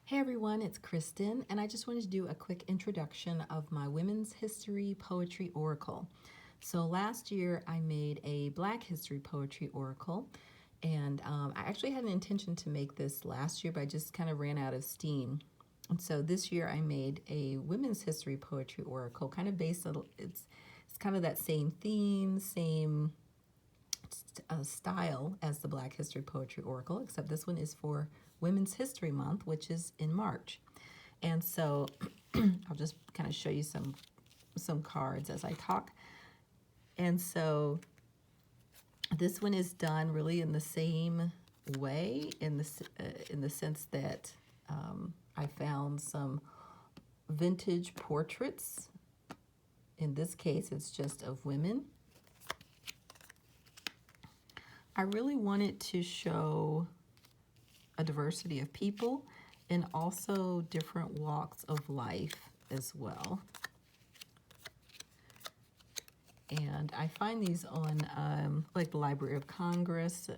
Hey everyone, it's Kristen, and I just wanted to do a quick introduction of my Women's History Poetry Oracle. So last year I made a Black History Poetry Oracle, and I actually had an intention to make this last year, but I just kind of ran out of steam. And so this year I made a Women's History Poetry Oracle, kind of based on it's kind of that same theme, same style as the Black History Poetry Oracle, except this one is for Women's History Month, which is in March. And so I'll just kind of show you some cards as I talk. And so this one is done really in the same way, in the sense that I found some vintage portraits. In this case, it's just of women. I really wanted to show a diversity of people and also different walks of life as well. And I find these on like the Library of Congress,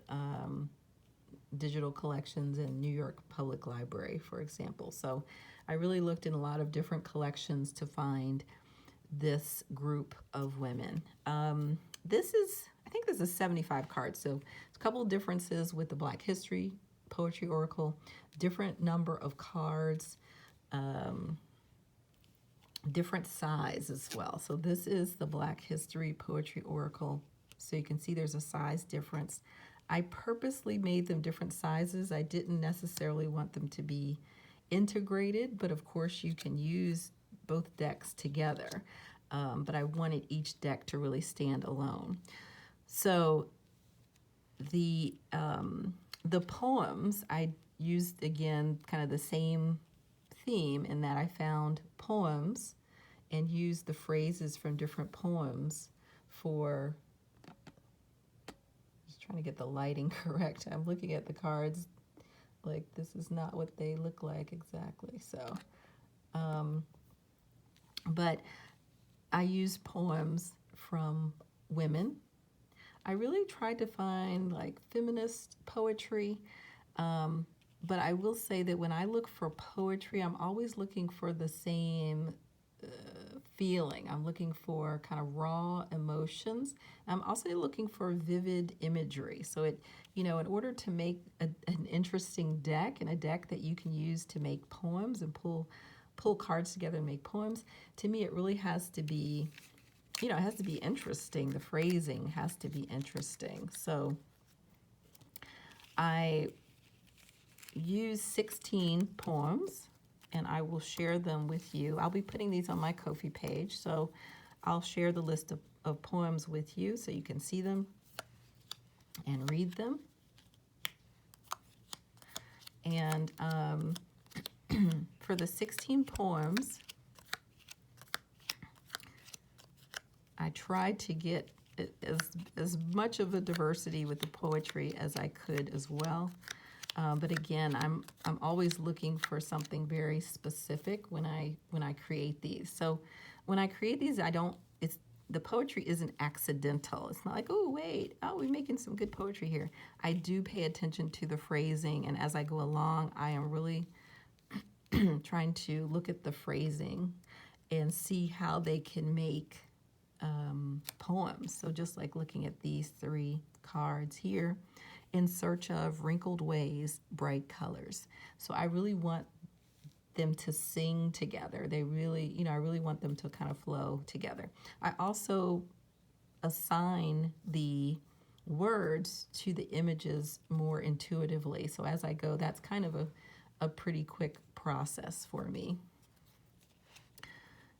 digital collections in New York Public Library, for example. So I really looked in a lot of different collections to find this group of women. I think this is 75 cards, so a couple of differences with the Black History Poetry Oracle, different number of cards, different size as well. So this is the Black History Poetry Oracle. So you can see there's a size difference. I purposely made them different sizes. I didn't necessarily want them to be integrated, but of course you can use both decks together. But I wanted each deck to really stand alone. So the poems, I used, again, kind of the same theme in that I found poems and used the phrases from different poems for, just trying to get the lighting correct. I'm looking at the cards like this is not what they look like exactly. So, but I used poems from women. I really tried to find like feminist poetry, but I will say that when I look for poetry, I'm always looking for the same feeling. I'm looking for kind of raw emotions. I'm also looking for vivid imagery. So in order to make an interesting deck and a deck that you can use to make poems and pull cards together and make poems, to me it really has to be, it has to be interesting. The phrasing has to be interesting. So I use 16 poems and I will share them with you. I'll be putting these on my Ko-fi page, so I'll share the list of poems with you so you can see them and read them. And for the 16 poems, I tried to get as much of a diversity with the poetry as I could as well. But again, I'm always looking for something very specific when I create these. So when I create these, the poetry isn't accidental. It's not like, oh wait, we're making some good poetry here. I do pay attention to the phrasing, and as I go along, I am really trying to look at the phrasing and see how they can make poems. So just like looking at these 3 cards here, in search of wrinkled ways, bright colors. So I really want them to sing together. They really, I really want them to kind of flow together. I also assign the words to the images more intuitively. So as I go, that's kind of a pretty quick process for me.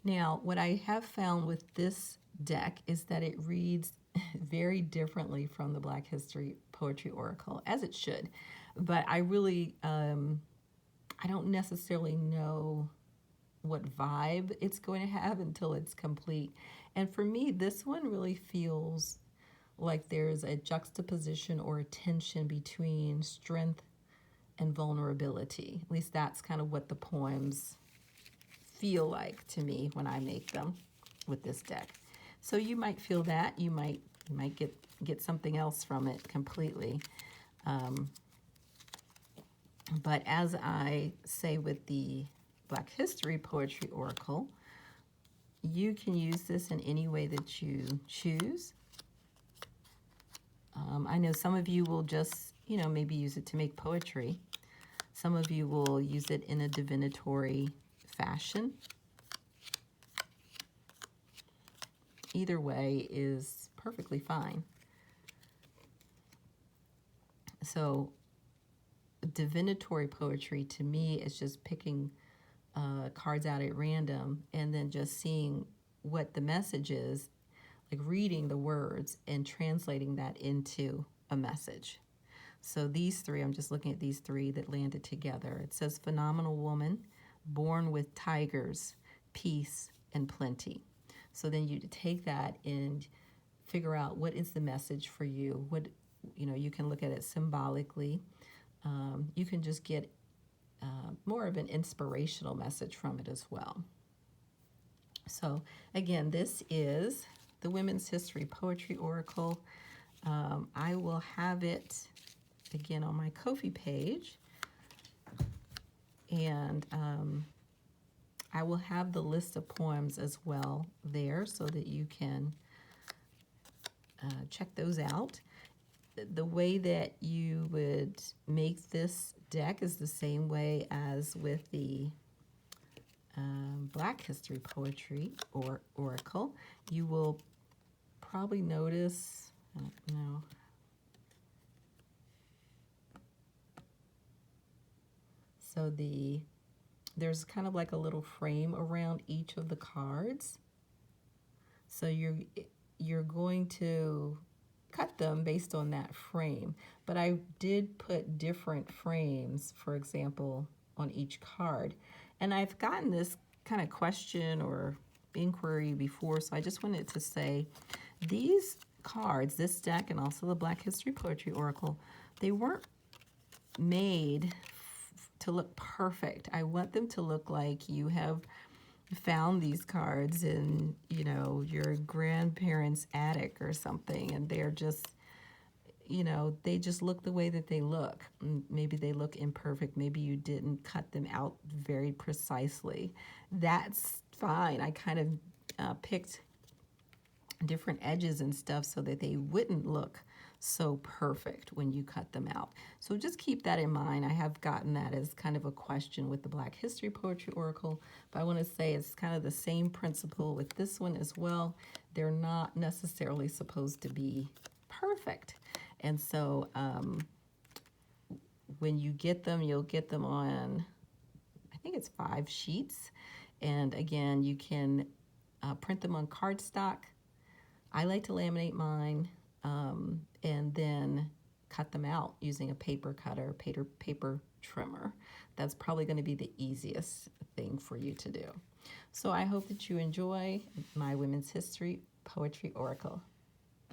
Now, what I have found with this deck is that it reads very differently from the Black History Poetry Oracle, as it should. But I really, I don't necessarily know what vibe it's going to have until it's complete. And for me, this one really feels like there's a juxtaposition or a tension between strength and vulnerability. At least that's kind of what the poems feel like to me when I make them with this deck. So you might feel that. You might get something else from it completely. But as I say with the Black History Poetry Oracle, you can use this in any way that you choose. I know some of you will just, maybe use it to make poetry. Some of you will use it in a divinatory fashion. Either way is perfectly fine. So divinatory poetry to me is just picking cards out at random and then just seeing what the message is, like reading the words and translating that into a message. So these three, I'm just looking at these three that landed together. It says, phenomenal woman, born with tigers, peace, and plenty. So then you take that and figure out what is the message for you. What, you can look at it symbolically. You can just get more of an inspirational message from it as well. So again, this is the Women's History Poetry Oracle. I will have it again on my Ko-fi page, and I will have the list of poems as well there so that you can check those out. The way that you would make this deck is the same way as with the Black History Poetry or Oracle. You will probably notice, I don't know, so there's kind of like a little frame around each of the cards. So you're going to cut them based on that frame. But I did put different frames, for example, on each card. And I've gotten this kind of question or inquiry before, so I just wanted to say these cards, this deck and also the Black History Poetry Oracle, they weren't made to look perfect. I want them to look like you have found these cards in, your grandparents' attic or something, and they're just, they just look the way that they look. Maybe they look imperfect. Maybe you didn't cut them out very precisely. That's fine. I kind of picked different edges and stuff so that they wouldn't look so perfect when you cut them out. So just keep that in mind. I have gotten that as kind of a question with the Black History Poetry Oracle, but I want to say it's kind of the same principle with this one as well. They're not necessarily supposed to be perfect. And so when you get them, you'll get them on, I think it's 5 sheets. And again, you can print them on cardstock. I like to laminate mine and then cut them out using a paper cutter, paper trimmer. That's probably going to be the easiest thing for you to do. So I hope that you enjoy my Women's History Poetry Oracle.